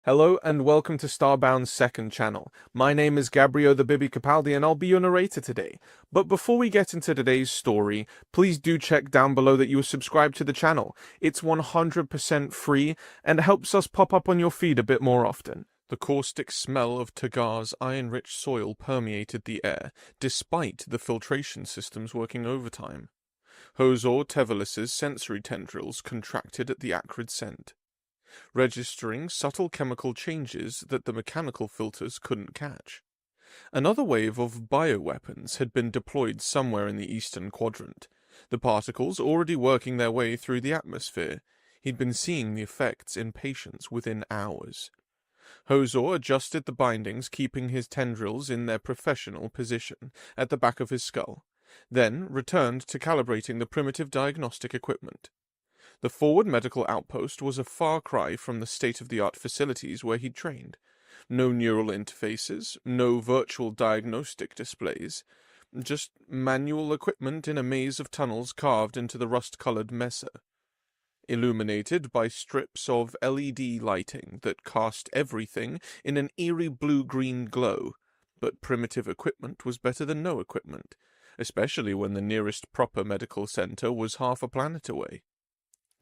Hello and welcome to Starbound's second channel. My name is Gabriel the Bibi Capaldi and I'll be your narrator today. But before we get into today's story, please do check down below that you are subscribed to the channel. It's 100% free and helps us pop up on your feed a bit more often. The caustic smell of Tagar's iron-rich soil permeated the air, despite the filtration systems working overtime. Hozor Tevelis's sensory tendrils contracted at the acrid scent, registering subtle chemical changes that the mechanical filters couldn't catch. Another wave of bioweapons had been deployed somewhere in the eastern quadrant, the particles already working their way through the atmosphere. He'd been seeing the effects in patients within hours. Hozor adjusted the bindings, keeping his tendrils in their professional position at the back of his skull, then returned to calibrating the primitive diagnostic equipment. The forward medical outpost was a far cry from the state-of-the-art facilities where he'd trained. No neural interfaces, no virtual diagnostic displays, just manual equipment in a maze of tunnels carved into the rust-colored mesa, illuminated by strips of LED lighting that cast everything in an eerie blue-green glow. But primitive equipment was better than no equipment, especially when the nearest proper medical center was half a planet away.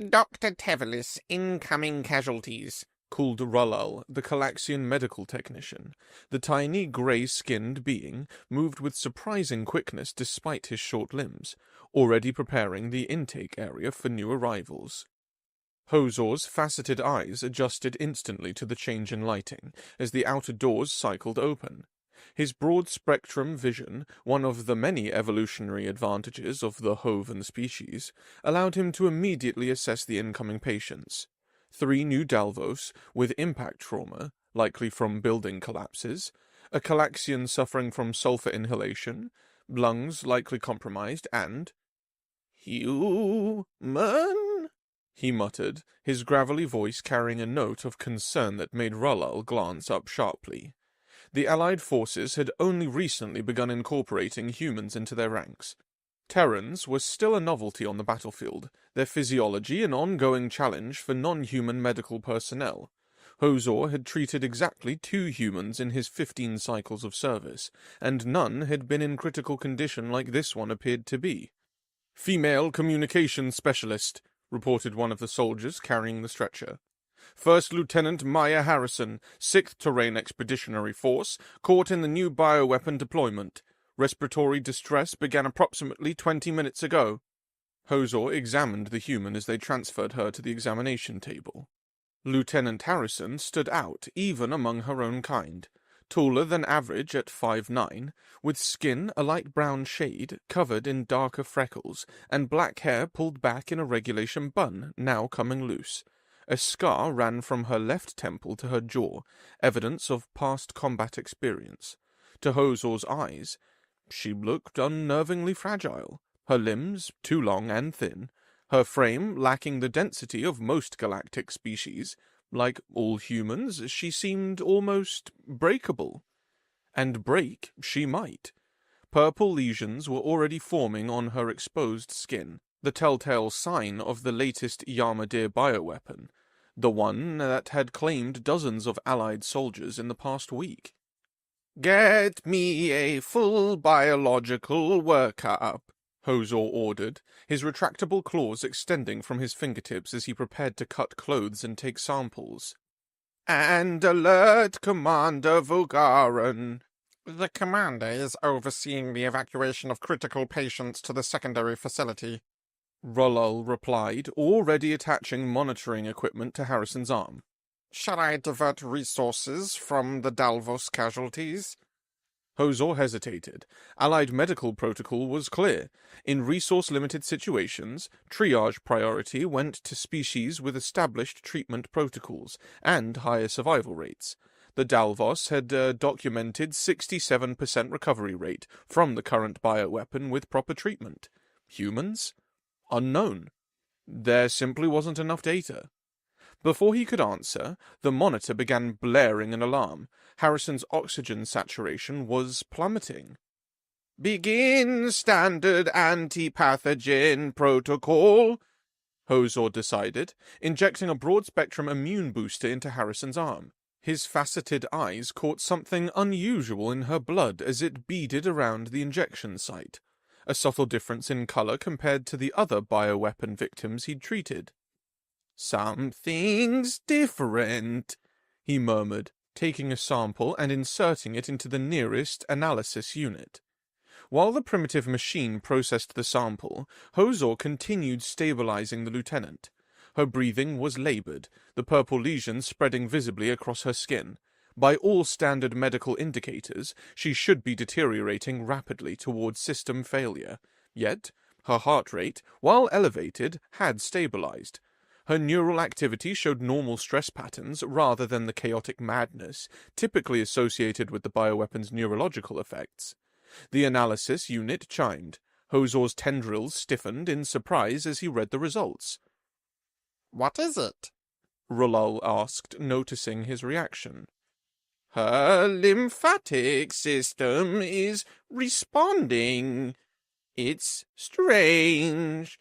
Dr. Tevelis, incoming casualties, called Rullal, the Calaxian medical technician. The tiny, grey-skinned being moved with surprising quickness despite his short limbs, already preparing the intake area for new arrivals. Hozor's faceted eyes adjusted instantly to the change in lighting as the outer doors cycled open. His broad-spectrum vision, one of the many evolutionary advantages of the Hovan species, allowed him to immediately assess the incoming patients. 3 new Dalvos with impact trauma, likely from building collapses, a Calaxian suffering from sulfur inhalation, lungs likely compromised, and... "Human?" he muttered, his gravelly voice carrying a note of concern that made Rullal glance up sharply. The Allied forces had only recently begun incorporating humans into their ranks. Terrans were still a novelty on the battlefield, their physiology an ongoing challenge for non-human medical personnel. Hozor had treated exactly 2 humans in his 15 cycles of service, and none had been in critical condition like this one appeared to be. "Female communications specialist," reported one of the soldiers carrying the stretcher. "First Lieutenant Maya Harrison, 6th Terrain Expeditionary Force, caught in the new bioweapon deployment. Respiratory distress began approximately 20 minutes ago." Hozor examined the human as they transferred her to the examination table. Lieutenant Harrison stood out even among her own kind. Taller than average at 5'9", with skin a light brown shade covered in darker freckles, and black hair pulled back in a regulation bun, now coming loose. A scar ran from her left temple to her jaw, evidence of past combat experience. To Hozor's eyes, she looked unnervingly fragile, her limbs too long and thin, her frame lacking the density of most galactic species. Like all humans, she seemed almost breakable. And break she might. Purple lesions were already forming on her exposed skin, the telltale sign of the latest Yarmadir bioweapon, the one that had claimed dozens of Allied soldiers in the past week. "Get me a full biological workup," Hozor ordered, his retractable claws extending from his fingertips as he prepared to cut clothes and take samples. "And alert Commander Vulgaran." "The commander is overseeing the evacuation of critical patients to the secondary facility," Rullal replied, already attaching monitoring equipment to Harrison's arm. "Shall I divert resources from the Dalvos casualties?" Hozor hesitated. Allied medical protocol was clear. In resource-limited situations, triage priority went to species with established treatment protocols and higher survival rates. The Dalvos had documented 67% recovery rate from the current bioweapon with proper treatment. Humans? Unknown. There simply wasn't enough data. Before he could answer, the monitor began blaring an alarm. Harrison's oxygen saturation was plummeting. "Begin standard anti-pathogen protocol," Hozor decided, injecting a broad-spectrum immune booster into Harrison's arm. His faceted eyes caught something unusual in her blood as it beaded around the injection site, a subtle difference in color compared to the other bioweapon victims he'd treated. "Something's different," he murmured, taking a sample and inserting it into the nearest analysis unit. While the primitive machine processed the sample, Hozor continued stabilizing the lieutenant. Her breathing was labored, the purple lesions spreading visibly across her skin. By all standard medical indicators, she should be deteriorating rapidly towards system failure. Yet, her heart rate, while elevated, had stabilized. Her neural activity showed normal stress patterns rather than the chaotic madness typically associated with the bioweapon's neurological effects. The analysis unit chimed. Hozor's tendrils stiffened in surprise as he read the results. "What is it?" Rulal asked, noticing his reaction. "Her lymphatic system is responding. It's strange."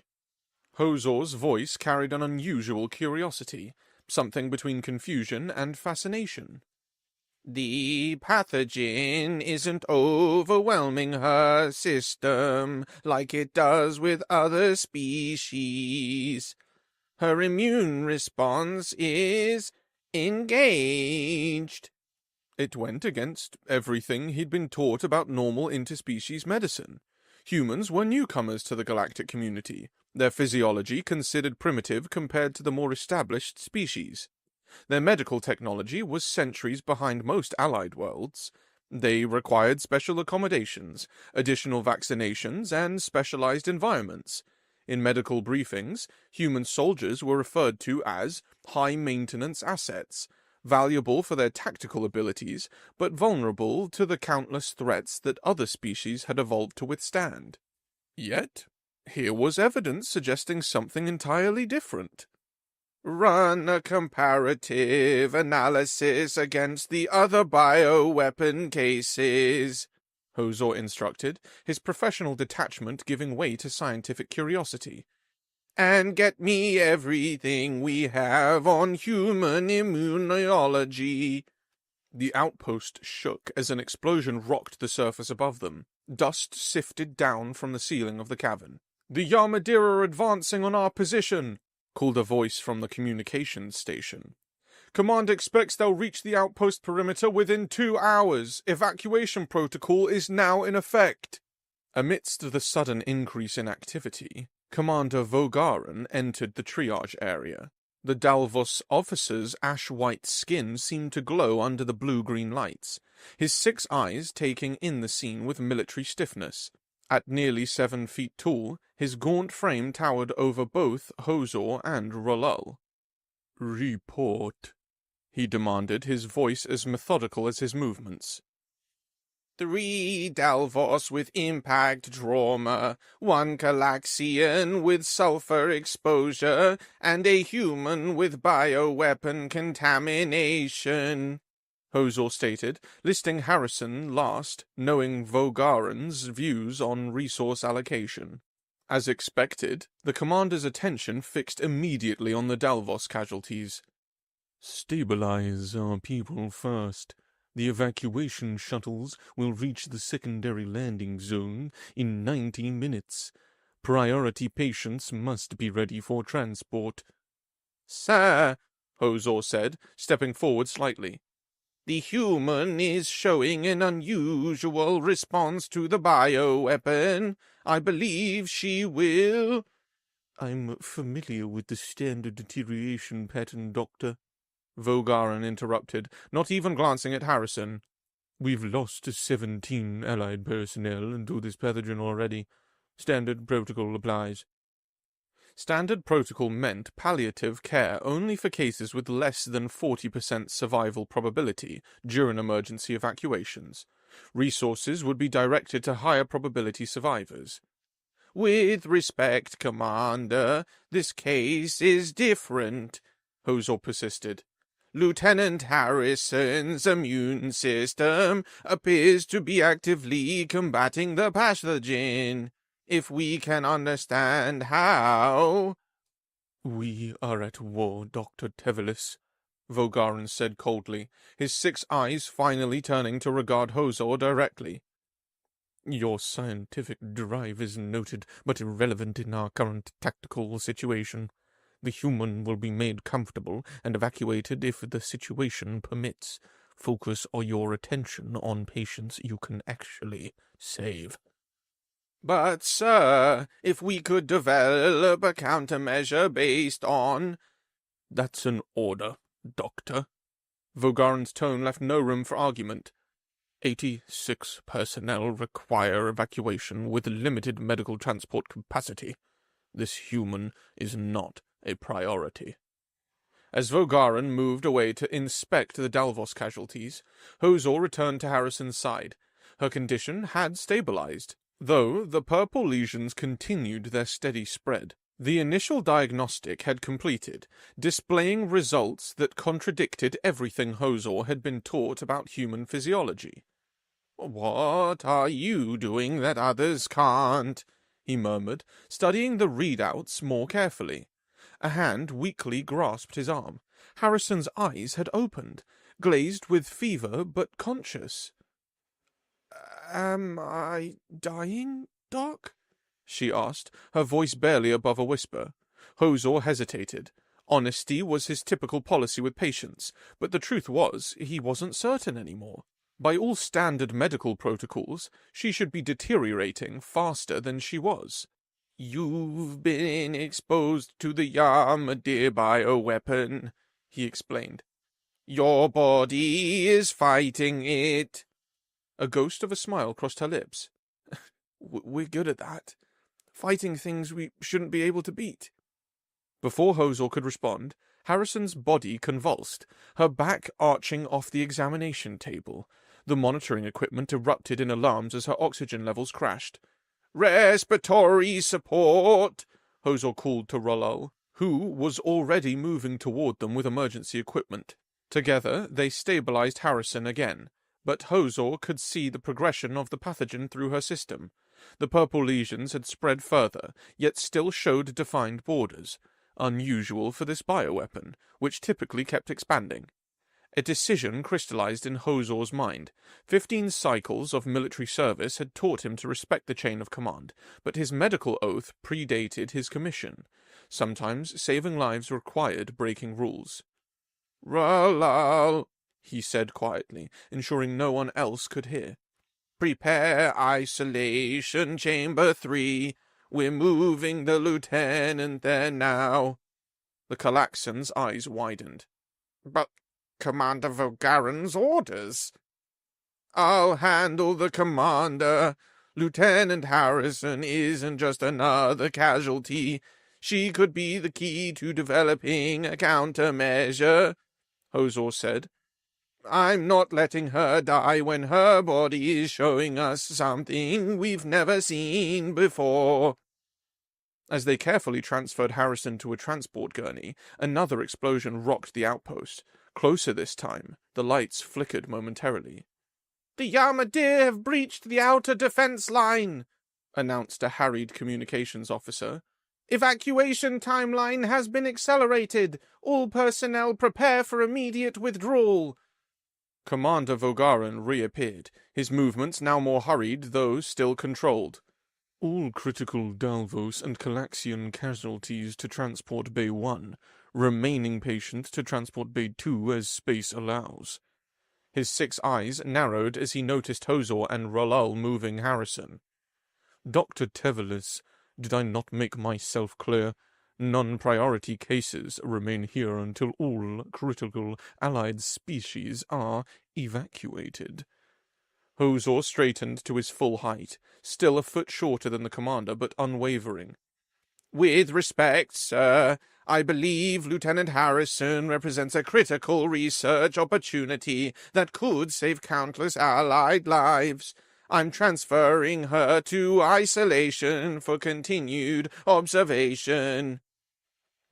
Hozor's voice carried an unusual curiosity, something between confusion and fascination. "The pathogen isn't overwhelming her system like it does with other species. Her immune response is engaged." It went against everything he'd been taught about normal interspecies medicine. Humans were newcomers to the galactic community, their physiology considered primitive compared to the more established species. Their medical technology was centuries behind most allied worlds. They required special accommodations, additional vaccinations, and specialized environments. In medical briefings, human soldiers were referred to as high-maintenance assets, valuable for their tactical abilities, but vulnerable to the countless threats that other species had evolved to withstand. Yet, here was evidence suggesting something entirely different. "Run a comparative analysis against the other bioweapon cases," Hozor instructed, his professional detachment giving way to scientific curiosity. "And get me everything we have on human immunology." The outpost shook as an explosion rocked the surface above them. Dust sifted down from the ceiling of the cavern. "The Yarmadira are advancing on our position," called a voice from the communications station. "Command expects they'll reach the outpost perimeter within 2 hours. Evacuation protocol is now in effect." Amidst the sudden increase in activity, Commander Vogaran entered the triage area. The Dalvos officer's ash-white skin seemed to glow under the blue-green lights, his 6 eyes taking in the scene with military stiffness. At nearly 7 feet tall, his gaunt frame towered over both Hozor and Rulal. "Report," he demanded, his voice as methodical as his movements. 3 Dalvos with impact trauma, 1 Calaxian with sulfur exposure, and a human with bioweapon contamination," Hozor stated, listing Harrison last, knowing Vogaran's views on resource allocation. As expected, the commander's attention fixed immediately on the Dalvos casualties. "Stabilize our people first. The evacuation shuttles will reach the secondary landing zone in 90 minutes. Priority patients must be ready for transport." "Sir," Hozor said, stepping forward slightly, "the human is showing an unusual response to the bioweapon. I believe she will—" "I'm familiar with the standard deterioration pattern, Doctor," Vogaran interrupted, not even glancing at Harrison. "We've lost 17 allied personnel to this pathogen already. Standard protocol applies." Standard protocol meant palliative care only for cases with less than 40% survival probability during emergency evacuations. Resources would be directed to higher probability survivors. "With respect, Commander, this case is different," Hozor persisted. "Lieutenant Harrison's immune system appears to be actively combating the pathogen. If we can understand how—" "We are at war, Dr. Tevelis," Vogaran said coldly, his 6 eyes finally turning to regard Hozor directly. Your scientific drive is noted, but irrelevant in our current tactical situation. The human will be made comfortable and evacuated if the situation permits. Focus your attention on patients you can actually save. But, sir, if we could develop a countermeasure based on... That's an order, Doctor. Vogaran's tone left no room for argument. 86 personnel require evacuation with limited medical transport capacity. This human is not a priority. As Vogaran moved away to inspect the Dalvos casualties, Hozor returned to Harrison's side. Her condition had stabilized, though the purple lesions continued their steady spread. The initial diagnostic had completed, displaying results that contradicted everything Hozor had been taught about human physiology. "What are you doing that others can't?" he murmured, studying the readouts more carefully. A hand weakly grasped his arm. Harrison's eyes had opened, glazed with fever but conscious. "Am I dying, Doc?" she asked, her voice barely above a whisper. Hozor hesitated. Honesty was his typical policy with patients, but the truth was he wasn't certain anymore. By all standard medical protocols, she should be deteriorating faster than she was. "You've been exposed to the Yamadir bioweapon," he explained. "Your body is fighting it." A ghost of a smile crossed her lips. "We're good at that. Fighting things we shouldn't be able to beat." Before Hozor could respond, Harrison's body convulsed, her back arching off the examination table. The monitoring equipment erupted in alarms as her oxygen levels crashed. "Respiratory support," Hozor called to Rollo, who was already moving toward them with emergency equipment. Together, they stabilized Harrison again, but Hozor could see the progression of the pathogen through her system. The purple lesions had spread further, yet still showed defined borders, unusual for this bioweapon, which typically kept expanding. A decision crystallized in Hozor's mind. 15 cycles of military service had taught him to respect the chain of command, but his medical oath predated his commission. Sometimes saving lives required breaking rules. "Rollo," he said quietly, ensuring no one else could hear. "Prepare isolation chamber 3. We're moving the lieutenant there now." The Calaxian's eyes widened. "But Commander Vogaran's orders." "I'll handle the commander. Lieutenant Harrison isn't just another casualty. She could be the key to developing a countermeasure," Hozor said. "I'm not letting her die when her body is showing us something we've never seen before." As they carefully transferred Harrison to a transport gurney, another explosion rocked the outpost. Closer this time, the lights flickered momentarily. "The Yamadir have breached the outer defense line," announced a harried communications officer. "Evacuation timeline has been accelerated. All personnel prepare for immediate withdrawal." Commander Vogaran reappeared, his movements now more hurried, though still controlled. "All critical Dalvos and Calaxian casualties to Transport Bay 1. Remaining patients to Transport Bay 2 as space allows." His 6 eyes narrowed as he noticed Hozor and Rolal moving Harrison. "Dr. Tevelis, did I not make myself clear? Non-priority cases remain here until all critical allied species are evacuated." Hozor straightened to his full height, still a foot shorter than the commander, but unwavering. "With respect, sir, I believe Lieutenant Harrison represents a critical research opportunity that could save countless Allied lives. I'm transferring her to isolation for continued observation."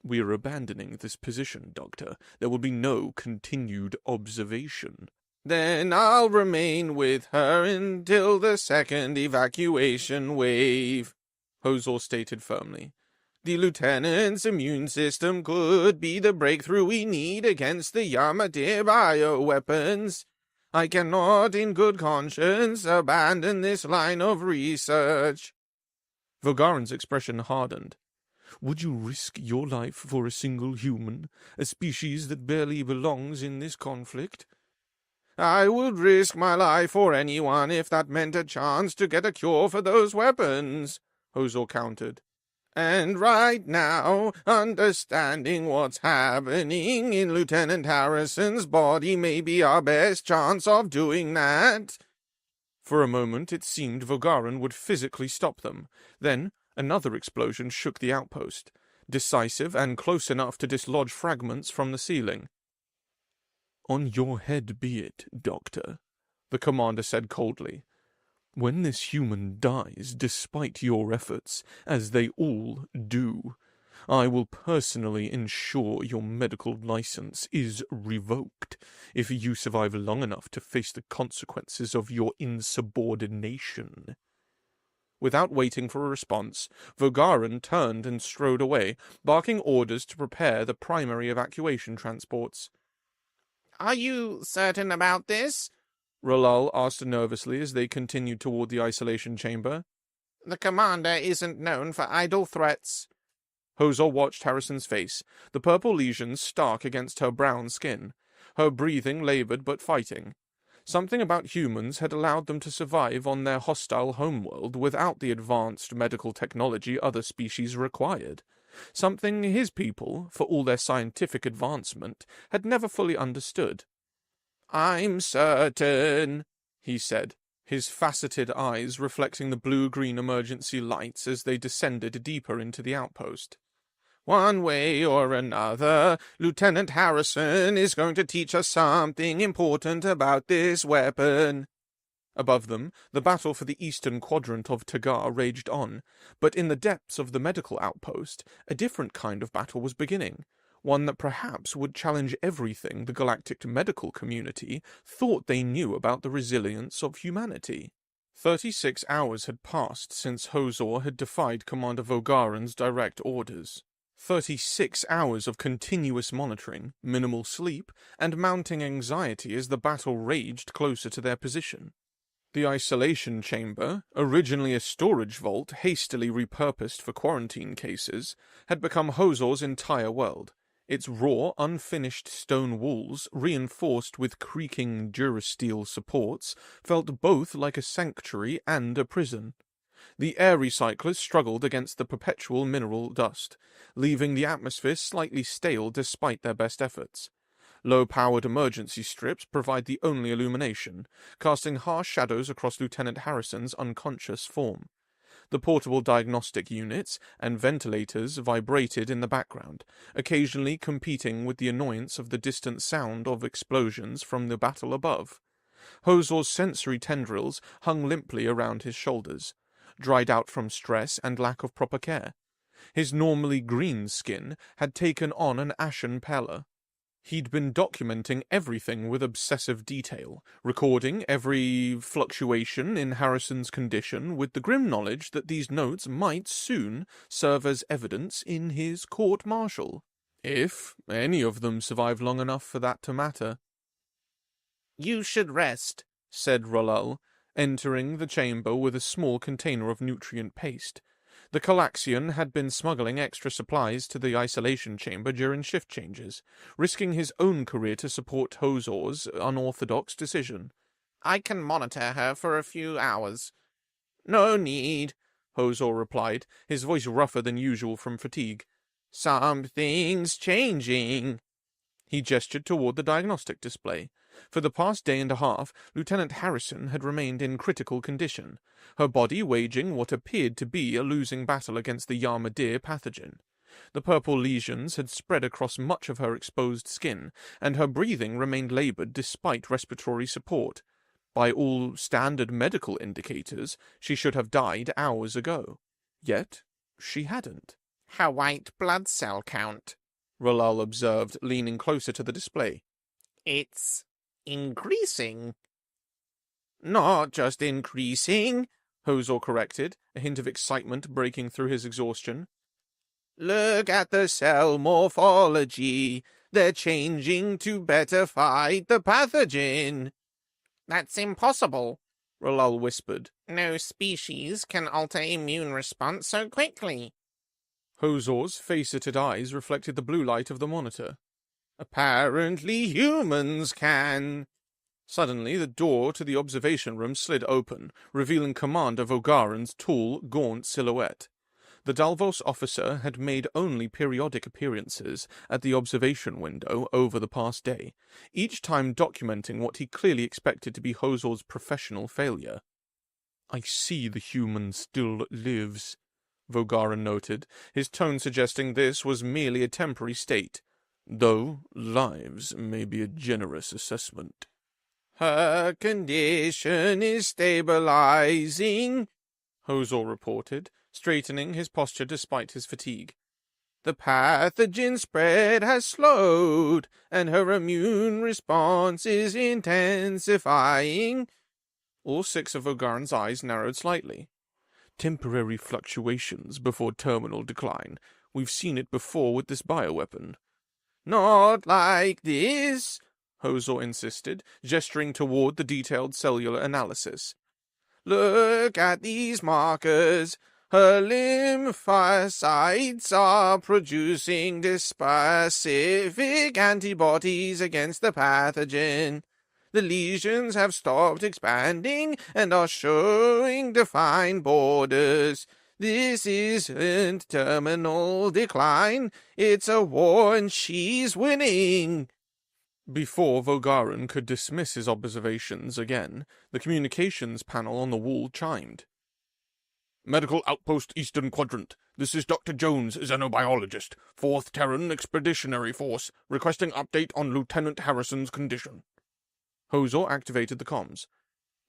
"We're abandoning this position, Doctor. There will be no continued observation." "Then I'll remain with her until the second evacuation wave," Hozor stated firmly. The lieutenant's immune system could be the breakthrough we need against the Yamadir bioweapons. I cannot in good conscience abandon this line of research." Vogaran's expression hardened. "Would you risk your life for a single human, a species that barely belongs in this conflict?" "I would risk my life for anyone if that meant a chance to get a cure for those weapons," Hozor countered. "And right now, understanding what's happening in Lieutenant Harrison's body may be our best chance of doing that." For a moment it seemed Vogaran would physically stop them. Then another explosion shook the outpost, decisive and close enough to dislodge fragments from the ceiling. "On your head be it, Doctor," the commander said coldly. "When this human dies despite your efforts, as they all do, I will personally ensure your medical license is revoked if you survive long enough to face the consequences of your insubordination." Without waiting for a response, Vogaran turned and strode away, barking orders to prepare the primary evacuation transports. "Are you certain about this?" Rolal asked nervously as they continued toward the isolation chamber. "The commander isn't known for idle threats." Hozor watched Harrison's face, the purple lesions stark against her brown skin, her breathing labored but fighting. Something about humans had allowed them to survive on their hostile homeworld without the advanced medical technology other species required. Something his people, for all their scientific advancement, had never fully understood. "I'm certain," he said, his faceted eyes reflecting the blue-green emergency lights as they descended deeper into the outpost. "One way or another, Lieutenant Harrison is going to teach us something important about this weapon." Above them, the battle for the eastern quadrant of Tagar raged on, but in the depths of the medical outpost, a different kind of battle was beginning, one that perhaps would challenge everything the galactic medical community thought they knew about the resilience of humanity. 36 hours had passed since Hozor had defied Commander Vogaran's direct orders. 36 hours of continuous monitoring, minimal sleep, and mounting anxiety as the battle raged closer to their position. The isolation chamber, originally a storage vault hastily repurposed for quarantine cases, had become Hozor's entire world. Its raw, unfinished stone walls, reinforced with creaking durasteel supports, felt both like a sanctuary and a prison. The air recyclers struggled against the perpetual mineral dust, leaving the atmosphere slightly stale despite their best efforts. Low-powered emergency strips provide the only illumination, casting harsh shadows across Lieutenant Harrison's unconscious form. The portable diagnostic units and ventilators vibrated in the background, occasionally competing with the annoyance of the distant sound of explosions from the battle above. Hozor's sensory tendrils hung limply around his shoulders, dried out from stress and lack of proper care. His normally green skin had taken on an ashen pallor. He'd been documenting everything with obsessive detail, recording every fluctuation in Harrison's condition with the grim knowledge that these notes might soon serve as evidence in his court-martial, if any of them survived long enough for that to matter. "You should rest," said Rolal, entering the chamber with a small container of nutrient paste. The Calaxian had been smuggling extra supplies to the isolation chamber during shift changes, risking his own career to support Hozor's unorthodox decision. "I can monitor her for a few hours." "No need," Hozor replied, his voice rougher than usual from fatigue. "Something's changing." He gestured toward the diagnostic display. For the past day and a half, Lieutenant Harrison had remained in critical condition, her body waging what appeared to be a losing battle against the Yarmadir pathogen. The purple lesions had spread across much of her exposed skin, and her breathing remained labored despite respiratory support. By all standard medical indicators, she should have died hours ago. Yet, she hadn't. "Her white blood cell count," Rolal observed, leaning closer to the display. "It's increasing." "Not just increasing," Hozor corrected, a hint of excitement breaking through his exhaustion. Look at the cell morphology. They're changing to better fight the pathogen. That's impossible, Rolal whispered. No species can alter immune response so quickly. Hozor's face-itted eyes reflected the blue light of the monitor. Apparently humans can. Suddenly, the door to the observation room slid open, revealing Commander Vogaran's tall, gaunt silhouette. The Dalvos officer had made only periodic appearances at the observation window over the past day, each time documenting what he clearly expected to be Hozor's professional failure. "I see the human still lives," Vogaran noted, his tone suggesting this was merely a temporary state, though lives may be a generous assessment. Her condition is stabilizing, Hozor reported, straightening his posture despite his fatigue. The pathogen spread has slowed, and her immune response is intensifying. All six of Vogaran's eyes narrowed slightly. Temporary fluctuations before terminal decline. We've seen it before with this bioweapon. Not like this, Hozor insisted, gesturing toward the detailed cellular analysis. Look at these markers. Her lymphocytes are producing specific antibodies against the pathogen. The lesions have stopped expanding and are showing defined borders. This isn't terminal decline. It's a war and she's winning. Before Vogaran could dismiss his observations again, the communications panel on the wall chimed. Medical Outpost Eastern Quadrant. This is Dr. Jones, xenobiologist, 4th Terran Expeditionary Force, requesting update on Lieutenant Harrison's condition. Hozor activated the comms.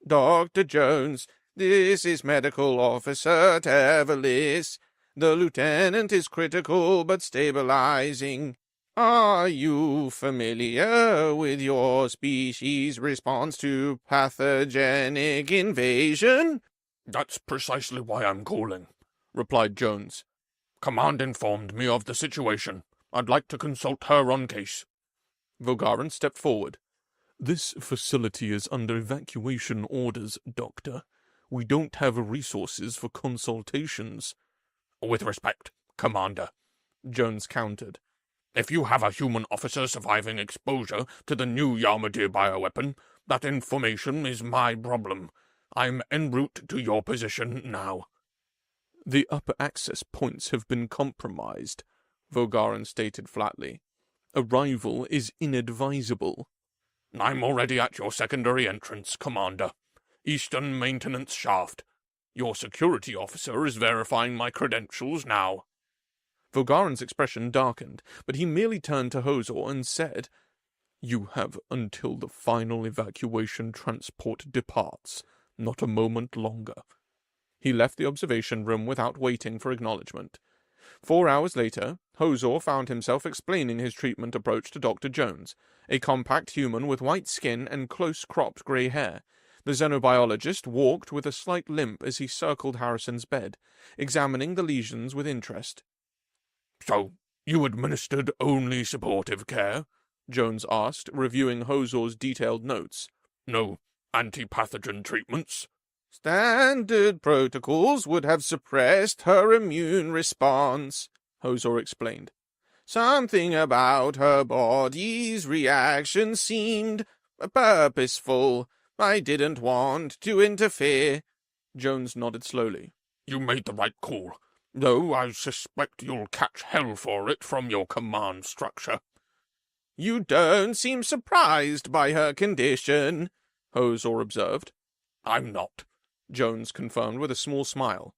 Dr. Jones, this is Medical Officer Tevelis. The lieutenant is critical but stabilizing. Are you familiar with your species' response to pathogenic invasion? That's precisely why I'm calling, replied Jones. Command informed me of the situation. I'd like to consult her on case. Vogaran stepped forward. This facility is under evacuation orders, Doctor. We don't have resources for consultations. With respect, Commander, Jones countered. If you have a human officer surviving exposure to the new Yarmadir bioweapon, that information is my problem. I'm en route to your position now. The upper access points have been compromised, Vogaran stated flatly. Arrival is inadvisable. I'm already at your secondary entrance, Commander. Eastern Maintenance Shaft. Your security officer is verifying my credentials now. Vogaran's expression darkened, but he merely turned to Hozor and said, You have until the final evacuation transport departs, not a moment longer. He left the observation room without waiting for acknowledgement. 4 hours later, Hozor found himself explaining his treatment approach to Dr. Jones, a compact human with white skin and close-cropped grey hair. The xenobiologist walked with a slight limp as he circled Harrison's bed, examining the lesions with interest. So, you administered only supportive care? Jones asked, reviewing Hozor's detailed notes. No anti-pathogen treatments? Standard protocols would have suppressed her immune response, Hozor explained. Something about her body's reaction seemed purposeful. I didn't want to interfere. Jones nodded slowly. You made the right call, though I suspect you'll catch hell for it from your command structure. You don't seem surprised by her condition, Hozor observed. I'm not, Jones confirmed with a small smile.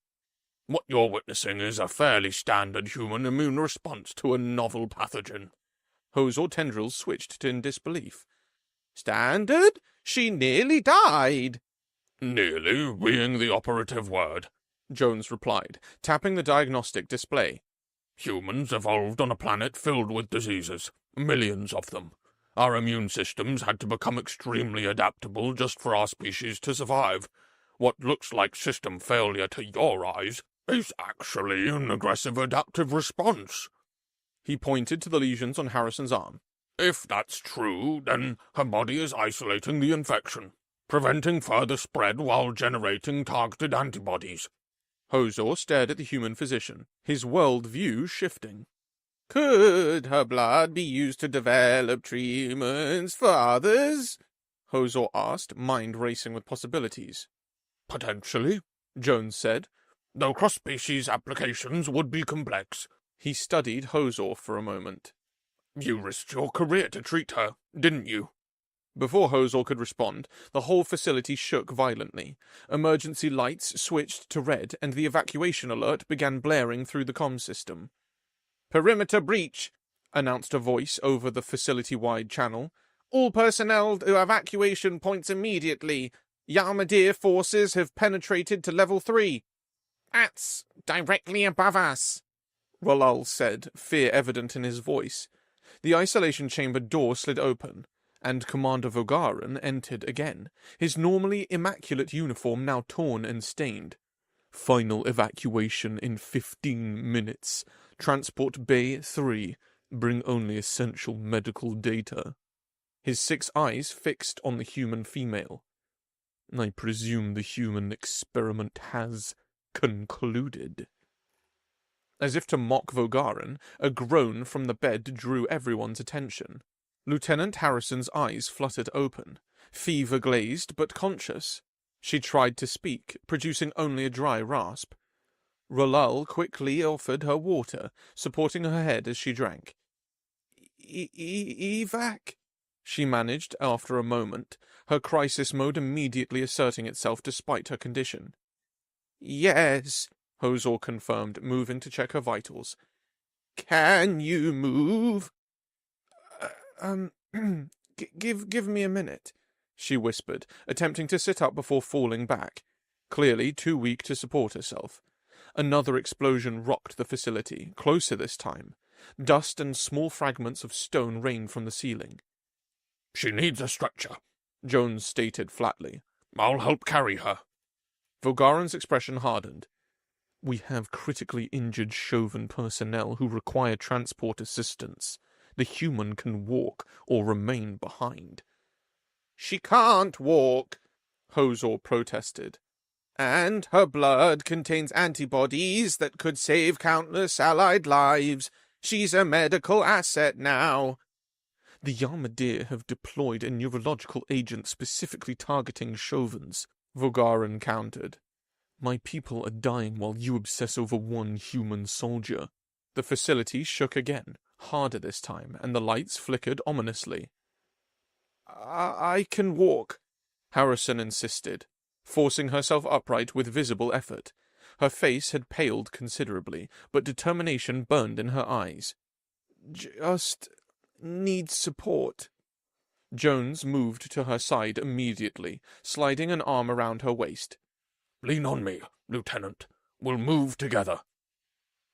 What you're witnessing is a fairly standard human immune response to a novel pathogen. Hozor tendrils switched in disbelief. Standard? She nearly died. Nearly being the operative word, Jones replied, tapping the diagnostic display. Humans evolved on a planet filled with diseases, millions of them. Our immune systems had to become extremely adaptable just for our species to survive. What looks like system failure to your eyes It's actually an aggressive adaptive response. He pointed to the lesions on Harrison's arm. If that's true, then her body is isolating the infection, preventing further spread while generating targeted antibodies. Hozor stared at the human physician, his world view shifting. Could her blood be used to develop treatments for others? Hozor asked, mind racing with possibilities. Potentially, Jones said, though cross-species applications would be complex. He studied Hozor for a moment. You risked your career to treat her, didn't you? Before Hozor could respond, the whole facility shook violently. Emergency lights switched to red, and the evacuation alert began blaring through the comm system. Perimeter breach, announced a voice over the facility-wide channel. All personnel to evacuation points immediately. Yarmadir forces have penetrated to level 3. That's directly above us, Ralal said, fear evident in his voice. The isolation chamber door slid open, and Commander Vogaran entered again, his normally immaculate uniform now torn and stained. Final evacuation in 15 minutes. Transport Bay 3. Bring only essential medical data. His 6 eyes fixed on the human female. I presume the human experiment has concluded. As if to mock Vogaran, a groan from the bed drew everyone's attention. Lieutenant Harrison's eyes fluttered open, fever-glazed but conscious. She tried to speak, producing only a dry rasp. Ralal quickly offered her water, supporting her head as she drank. Evac? She managed after a moment, her crisis mode immediately asserting itself despite her condition. Yes, Hozor confirmed, moving to check her vitals. Can you move? Give me a minute, she whispered, attempting to sit up before falling back, clearly too weak to support herself. Another explosion rocked the facility, closer this time. Dust and small fragments of stone rained from the ceiling. She needs a stretcher, Jones stated flatly. I'll help carry her. Vogaran's expression hardened. We have critically injured Chauvin personnel who require transport assistance. The human can walk or remain behind. She can't walk, Hozor protested. And her blood contains antibodies that could save countless allied lives. She's a medical asset now. The Yarmadir have deployed a neurological agent specifically targeting Chauvins, Vogaran countered. My people are dying while you obsess over one human soldier. The facility shook again, harder this time, and the lights flickered ominously. I can walk, Harrison insisted, forcing herself upright with visible effort. Her face had paled considerably, but determination burned in her eyes. Just need support. Jones moved to her side immediately, sliding an arm around her waist. Lean on me, Lieutenant. We'll move together.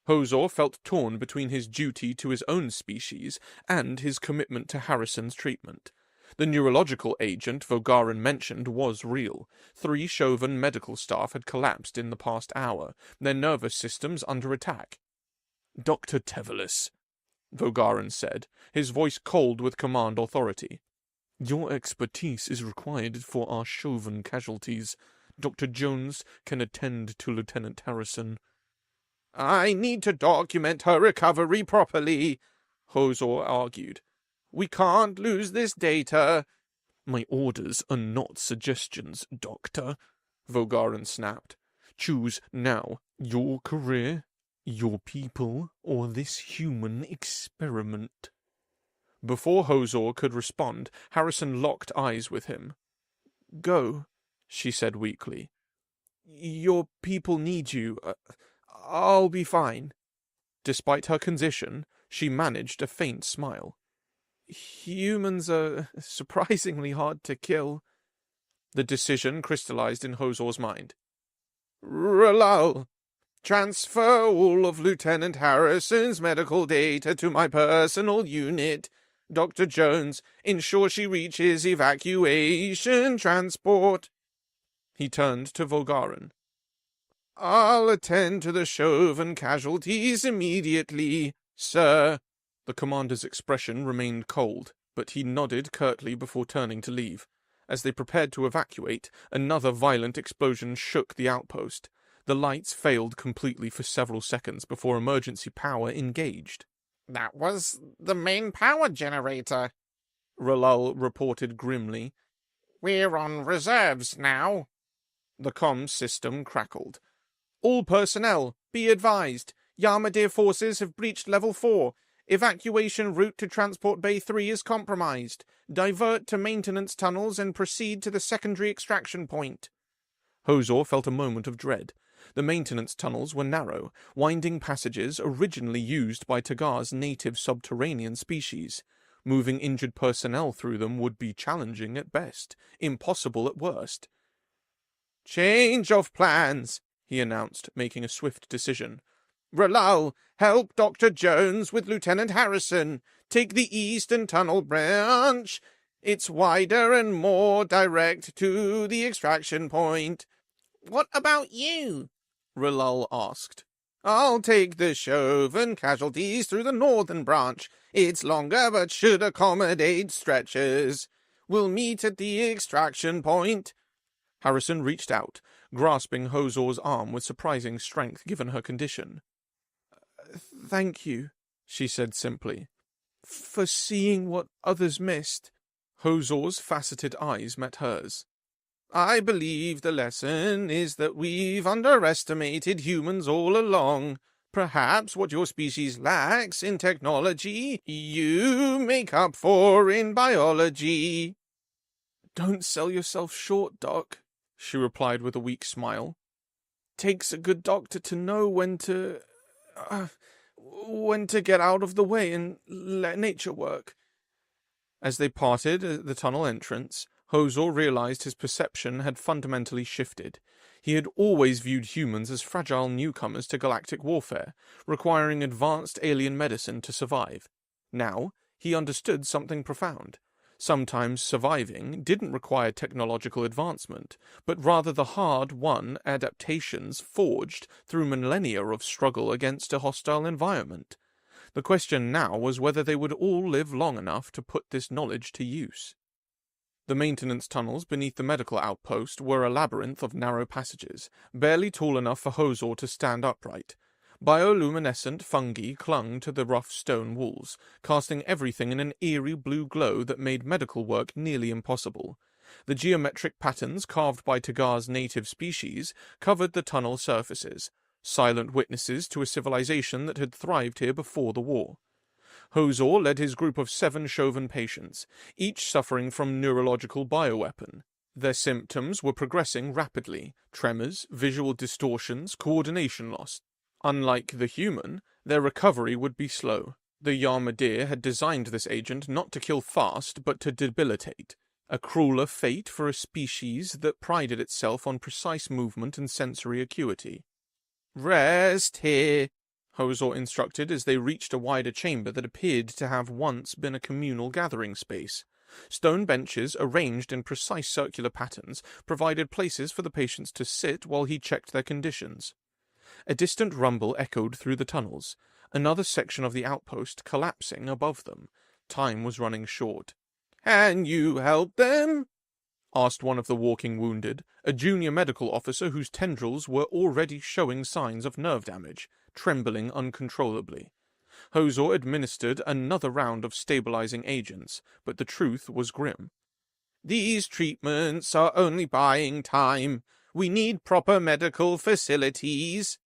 Hozor felt torn between his duty to his own species and his commitment to Harrison's treatment. The neurological agent Vogaran mentioned was real. 3 Chauvin medical staff had collapsed in the past hour, their nervous systems under attack. Dr. Tevelis, Vogaran said, his voice cold with command authority. Your expertise is required for our Chauvin casualties. Dr. Jones can attend to Lieutenant Harrison. I need to document her recovery properly, Hozor argued. We can't lose this data. My orders are not suggestions, Doctor, Vogaran snapped. Choose now your career, your people, or this human experiment. Before Hozor could respond, Harrison locked eyes with him. Go, she said weakly. Your people need you. I'll be fine. Despite her condition, she managed a faint smile. Humans are surprisingly hard to kill. The decision crystallized in Hozor's mind. Ralal, transfer all of Lieutenant Harrison's medical data to my personal unit. Dr. Jones, ensure she reaches evacuation transport. He turned to Vogaran. I'll attend to the Chauvin casualties immediately, sir. The commander's expression remained cold, but he nodded curtly before turning to leave. As they prepared to evacuate, another violent explosion shook the outpost. The lights failed completely for several seconds before emergency power engaged. That was the main power generator, Ralal reported grimly. We're on reserves now. The comms system crackled. All personnel, be advised. Yarmadir forces have breached Level 4. Evacuation route to Transport Bay 3 is compromised. Divert to maintenance tunnels and proceed to the secondary extraction point. Hozor felt a moment of dread. The maintenance tunnels were narrow, winding passages originally used by Tagar's native subterranean species. Moving injured personnel through them would be challenging at best, impossible at worst. Change of plans, he announced, making a swift decision. Ralal, help Dr. Jones with Lieutenant Harrison. Take the eastern tunnel branch. It's wider and more direct to the extraction point. What about you? Ralal asked. I'll take the Chauvin casualties through the northern branch. It's longer but should accommodate stretchers. We'll meet at the extraction point. Harrison reached out, grasping Hozor's arm with surprising strength given her condition. Thank you, she said simply, for seeing what others missed. Hozor's faceted eyes met hers. I believe the lesson is that we've underestimated humans all along. Perhaps what your species lacks in technology, you make up for in biology. Don't sell yourself short, Doc, she replied with a weak smile. Takes a good doctor to know when to get out of the way and let nature work. As they parted at the tunnel entrance, Hozor realized his perception had fundamentally shifted. He had always viewed humans as fragile newcomers to galactic warfare, requiring advanced alien medicine to survive. Now, he understood something profound. Sometimes surviving didn't require technological advancement, but rather the hard-won adaptations forged through millennia of struggle against a hostile environment. The question now was whether they would all live long enough to put this knowledge to use. The maintenance tunnels beneath the medical outpost were a labyrinth of narrow passages, barely tall enough for Hozor to stand upright. Bioluminescent fungi clung to the rough stone walls, casting everything in an eerie blue glow that made medical work nearly impossible. The geometric patterns carved by Tagar's native species covered the tunnel surfaces, silent witnesses to a civilization that had thrived here before the war. Hozor led his group of 7 Chauvin patients, each suffering from neurological bioweapon. Their symptoms were progressing rapidly: tremors, visual distortions, coordination loss. Unlike the human, their recovery would be slow. The Yarmadir had designed this agent not to kill fast, but to debilitate. A crueler fate for a species that prided itself on precise movement and sensory acuity. Rest here, Hozor instructed as they reached a wider chamber that appeared to have once been a communal gathering space. Stone benches, arranged in precise circular patterns, provided places for the patients to sit while he checked their conditions. A distant rumble echoed through the tunnels, another section of the outpost collapsing above them. Time was running short. "Can you help them?" asked one of the walking wounded, a junior medical officer whose tendrils were already showing signs of nerve damage, trembling uncontrollably. Hozor administered another round of stabilizing agents, but the truth was grim. "These treatments are only buying time. We need proper medical facilities."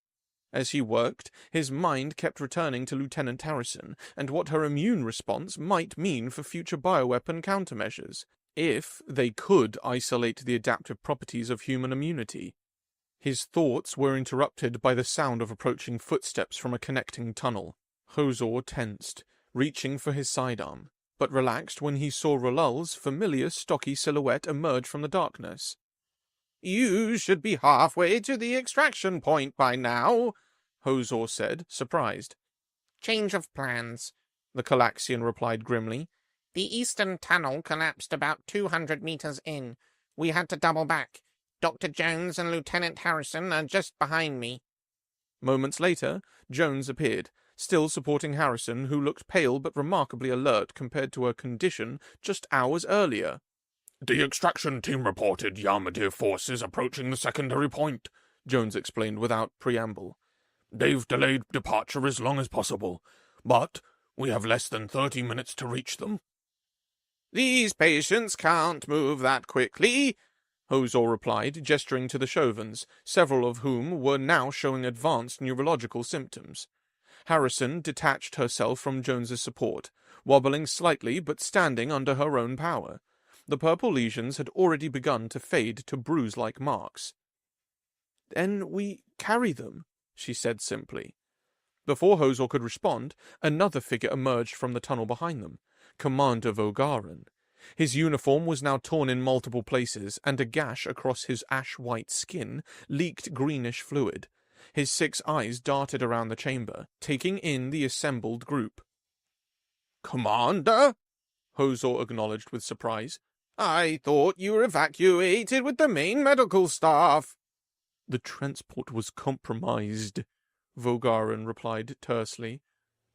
As he worked, his mind kept returning to Lieutenant Harrison and what her immune response might mean for future bioweapon countermeasures, if they could isolate the adaptive properties of human immunity. His thoughts were interrupted by the sound of approaching footsteps from a connecting tunnel. Hozor tensed, reaching for his sidearm, but relaxed when he saw Ralal's familiar stocky silhouette emerge from the darkness. "You should be halfway to the extraction point by now," Hozor said, surprised. "Change of plans," the Calaxian replied grimly. "The eastern tunnel collapsed about 200 meters in. We had to double back. Dr. Jones and Lieutenant Harrison are just behind me. Moments later, Jones appeared, still supporting Harrison, who looked pale but remarkably alert compared to her condition just hours earlier. The extraction team reported Yarmouth forces approaching the secondary point, Jones explained without preamble. They've delayed departure as long as possible, but we have less than 30 minutes to reach them. These patients can't move that quickly, Hozor replied, gesturing to the Chauvins, several of whom were now showing advanced neurological symptoms. Harrison detached herself from Jones's support, wobbling slightly but standing under her own power. The purple lesions had already begun to fade to bruise-like marks. "Then we carry them," she said simply. Before Hozor could respond, another figure emerged from the tunnel behind them, Commander Vogaran. His uniform was now torn in multiple places, and a gash across his ash-white skin leaked greenish fluid. His 6 eyes darted around the chamber, taking in the assembled group. "Commander?" Hozor acknowledged with surprise. "I thought you were evacuated with the main medical staff." "The transport was compromised," Vogaran replied tersely.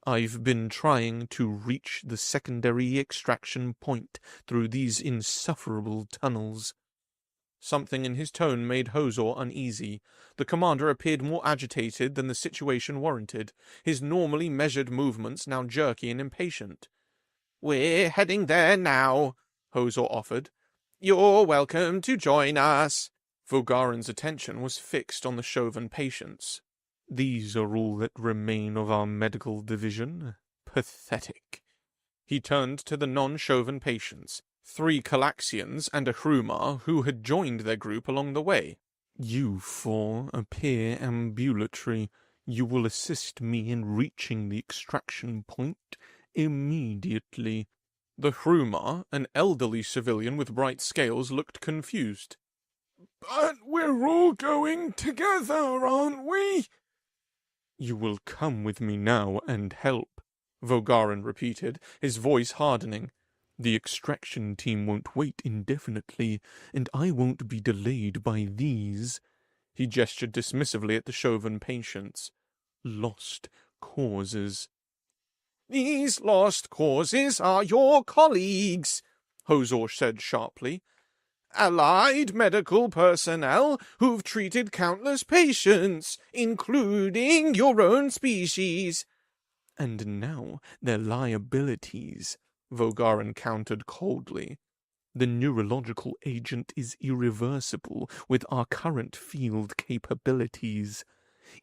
"I've been trying to reach the secondary extraction point through these insufferable tunnels." Something in his tone made Hozor uneasy. The commander appeared more agitated than the situation warranted, his normally measured movements now jerky and impatient. "We're heading there now," Hozor offered. "You're welcome to join us." Vogaran's attention was fixed on the Chauvin patients. "These are all that remain of our medical division? Pathetic." He turned to the non-Chauvin patients, 3 Calaxians and a Hrumar who had joined their group along the way. "You 4 appear ambulatory. You will assist me in reaching the extraction point immediately." The Hrumar, an elderly civilian with bright scales, looked confused. "But we're all going together, aren't we?" "You will come with me now and help," Vogaran repeated, his voice hardening. "The extraction team won't wait indefinitely, and I won't be delayed by these." He gestured dismissively at the Chauvin patients. "Lost causes." "These lost causes are your colleagues," Hozor said sharply. "Allied medical personnel who've treated countless patients, including your own species." "And now their liabilities," Vogaran countered coldly. "The neurological agent is irreversible with our current field capabilities.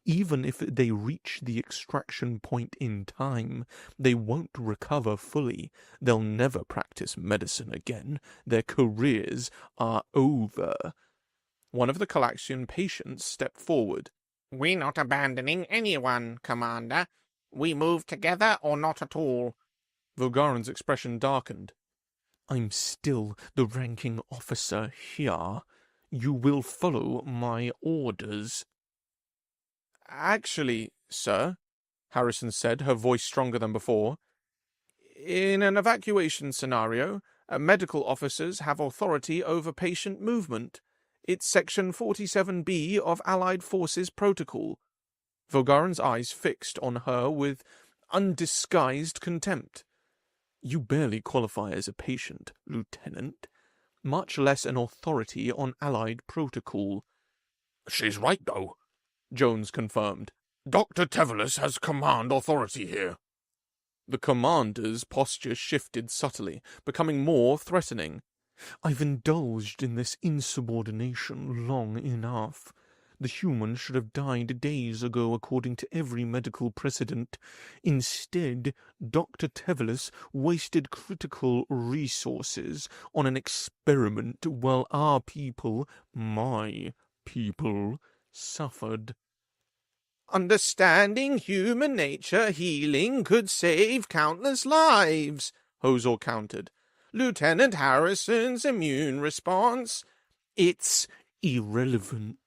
Even if they reach the extraction point in time, they won't recover fully. They'll never practice medicine again. Their careers are over." One of the Calaxian patients stepped forward. We're not abandoning anyone, Commander. We move together or not at all. Vogaran's expression darkened. "I'm still the ranking officer here. You will follow my orders." "Actually, sir," Harrison said, her voice stronger than before, "in an evacuation scenario, medical officers have authority over patient movement. It's Section 47B of Allied Forces Protocol." Vogaran's eyes fixed on her with undisguised contempt. "You barely qualify as a patient, Lieutenant, much less an authority on Allied protocol." "She's right, though," Jones confirmed. "Dr. Tevelis has command authority here." The commander's posture shifted subtly, becoming more threatening. "I've indulged in this insubordination long enough. The human should have died days ago according to every medical precedent. Instead, Dr. Tevelis wasted critical resources on an experiment while our people, my people, suffered." "Understanding human nature healing could save countless lives," Hozor countered. "Lieutenant Harrison's immune response—" "It's irrelevant,"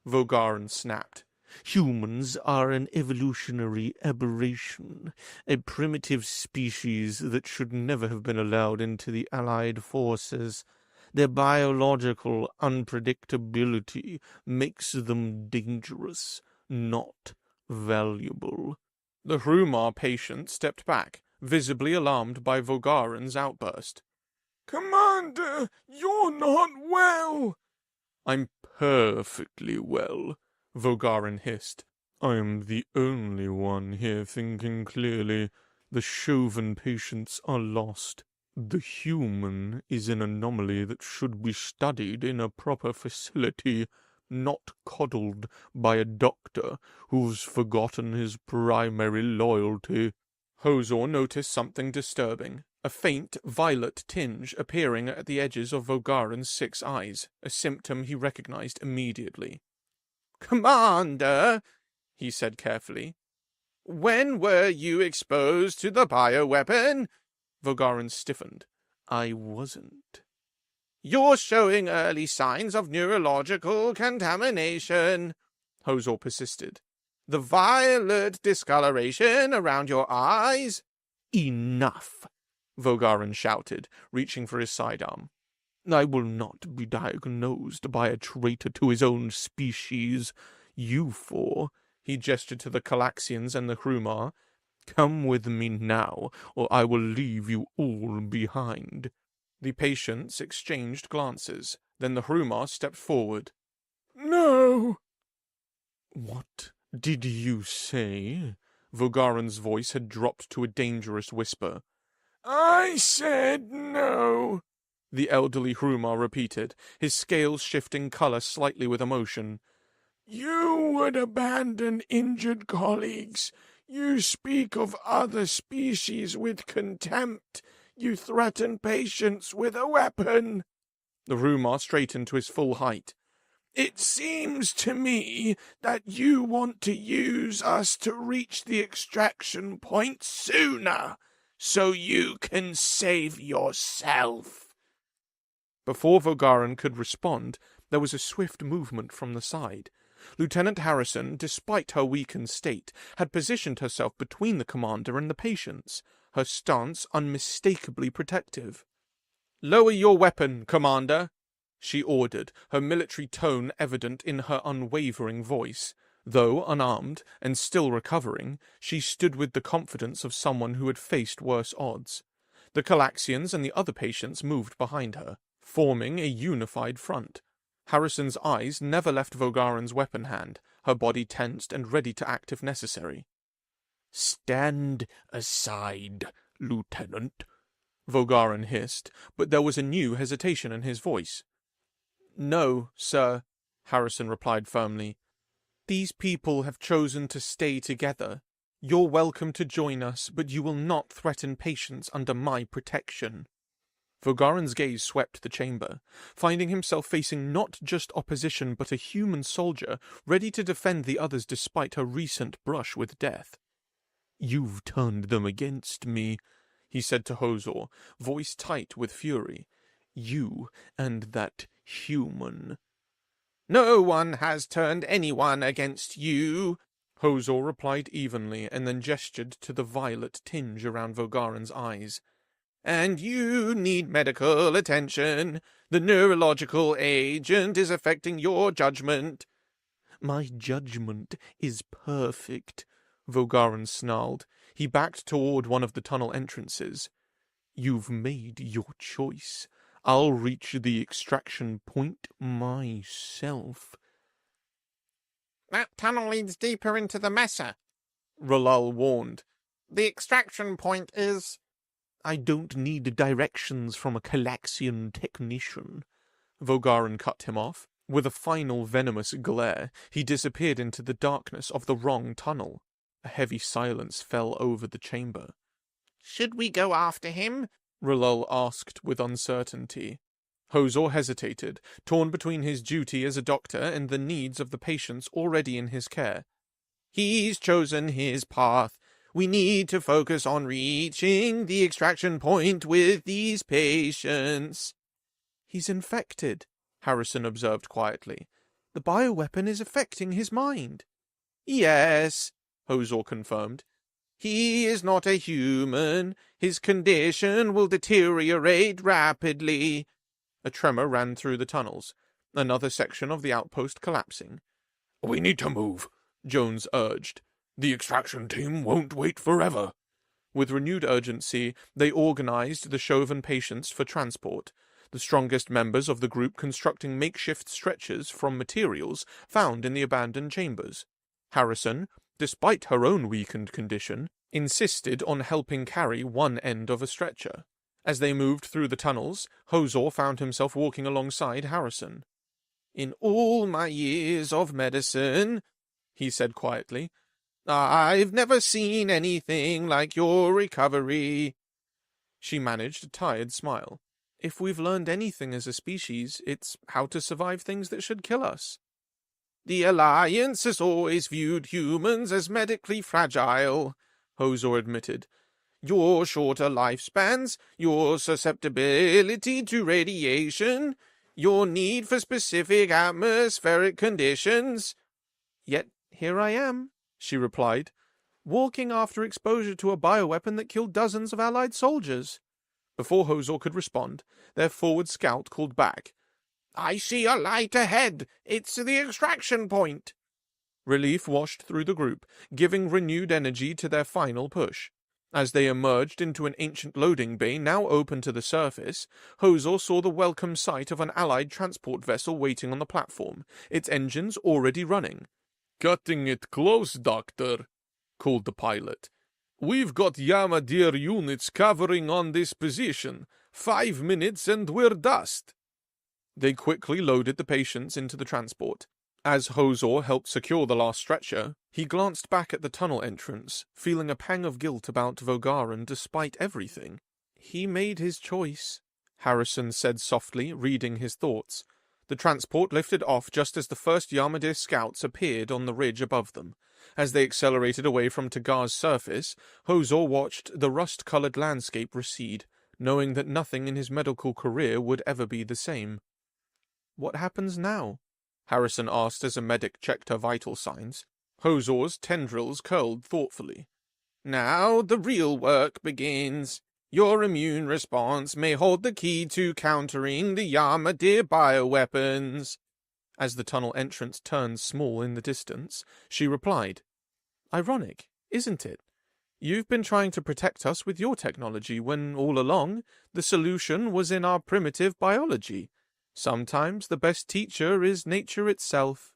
Vogaran snapped. "Humans are an evolutionary aberration, a primitive species that should never have been allowed into the Allied forces. Their biological unpredictability makes them dangerous, not valuable. The Hrumar patient stepped back, visibly alarmed by Vogaran's outburst. Commander, you're not well. I'm perfectly well, Vogaran hissed. I am the only one here thinking clearly. The Chauvin patients are lost. The human is an anomaly that should be studied in a proper facility, not coddled by a doctor who's forgotten his primary loyalty. Hozor noticed something disturbing, a faint violet tinge appearing at the edges of Vogaran's 6 eyes, a symptom he recognized immediately. Commander, he said carefully. when were you exposed to the bioweapon? Vogaran stiffened. I wasn't. You're showing early signs of neurological contamination, Hozor persisted. The violet discoloration around your eyes. Enough, Vogaran shouted, reaching for his sidearm. I will not be diagnosed by a traitor to his own species. You four, he gestured to the Calaxians and the Hrumar, come with me now, or I will leave you all behind. The patients exchanged glances. Then the Hrumar stepped forward. No. What did you say? Vogaran's voice had dropped to a dangerous whisper. I said no, the elderly Hrumar repeated, his scales shifting color slightly with emotion. You would abandon injured colleagues. You speak of other species with contempt. You threaten patients with a weapon. The Hrumar straightened to his full height. It seems to me that you want to use us to reach the extraction point sooner, so you can save yourself. Before Vogaran could respond, there was a swift movement from the side. Lieutenant Harrison, despite her weakened state, had positioned herself between the commander and the patients, her stance unmistakably protective. "Lower your weapon, Commander," she ordered, her military tone evident in her unwavering voice. Though unarmed and still recovering, she stood with the confidence of someone who had faced worse odds. The Calaxians and the other patients moved behind her, forming a unified front. Harrison's eyes never left Vogaran's weapon hand, her body tensed and ready to act if necessary. "Stand aside, Lieutenant," Vogaran hissed, but there was a new hesitation in his voice. "No, sir," Harrison replied firmly. "These people have chosen to stay together. You're welcome to join us, but you will not threaten patients under my protection." Vogaran's gaze swept the chamber, finding himself facing not just opposition but a human soldier ready to defend the others despite her recent brush with death. "You've turned them against me," he said to Hozor, voice tight with fury. "You and that human." "No one has turned anyone against you," Hozor replied evenly and then gestured to the violet tinge around Vogaran's eyes. "And you need medical attention. The neurological agent is affecting your judgment." "My judgment is perfect," Vogaran snarled. He backed toward one of the tunnel entrances. "You've made your choice. I'll reach the extraction point myself." That tunnel leads deeper into the Mesa, Ralal warned. The extraction point is... "I don't need directions from a Calaxian technician." Vogaran cut him off. With a final venomous glare, he disappeared into the darkness of the wrong tunnel. A heavy silence fell over the chamber. Should we go after him? Ralal asked with uncertainty. Hozor hesitated, torn between his duty as a doctor and the needs of the patients already in his care. "He's chosen his path. We need to focus on reaching the extraction point with these patients." "He's infected," Harrison observed quietly. "The bioweapon is affecting his mind." "Yes," Hozor confirmed. "He is not a human. His condition will deteriorate rapidly. A tremor ran through the tunnels, another section of the outpost collapsing. We need to move, Jones urged. The extraction team won't wait forever. With renewed urgency, they organized the Chauvin patients for transport, the strongest members of the group constructing makeshift stretchers from materials found in the abandoned chambers. Harrison, despite her own weakened condition, insisted on helping carry one end of a stretcher. As they moved through the tunnels, Hozor found himself walking alongside Harrison. "In all my years of medicine," he said quietly, "I've never seen anything like your recovery." She managed a tired smile. If we've learned anything as a species, it's how to survive things that should kill us. "The Alliance has always viewed humans as medically fragile," Hozor admitted. "Your shorter lifespans, your susceptibility to radiation, your need for specific atmospheric conditions." "Yet here I am," she replied, "walking after exposure to a bioweapon that killed dozens of Allied soldiers." Before Hozor could respond, their forward scout called back. "I see a light ahead. It's the extraction point." Relief washed through the group, giving renewed energy to their final push. As they emerged into an ancient loading bay now open to the surface, Hozor saw the welcome sight of an Allied transport vessel waiting on the platform, its engines already running. "Cutting it close, Doctor," called the pilot. "We've got Yamadir units covering on this position. 5 minutes and we're dust." They quickly loaded the patients into the transport. As Hozor helped secure the last stretcher, he glanced back at the tunnel entrance, feeling a pang of guilt about Vogaran despite everything. "He made his choice," Harrison said softly, reading his thoughts. The transport lifted off just as the first Yamadir scouts appeared on the ridge above them. As they accelerated away from Tagar's surface, Hozor watched the rust-colored landscape recede, knowing that nothing in his medical career would ever be the same. "What happens now?" Harrison asked as a medic checked her vital signs. Hozor's tendrils curled thoughtfully. "Now the real work begins. Your immune response may hold the key to countering the Yamadir bioweapons." As the tunnel entrance turned small in the distance, she replied, "Ironic, isn't it? You've been trying to protect us with your technology when, all along, the solution was in our primitive biology. Sometimes the best teacher is nature itself."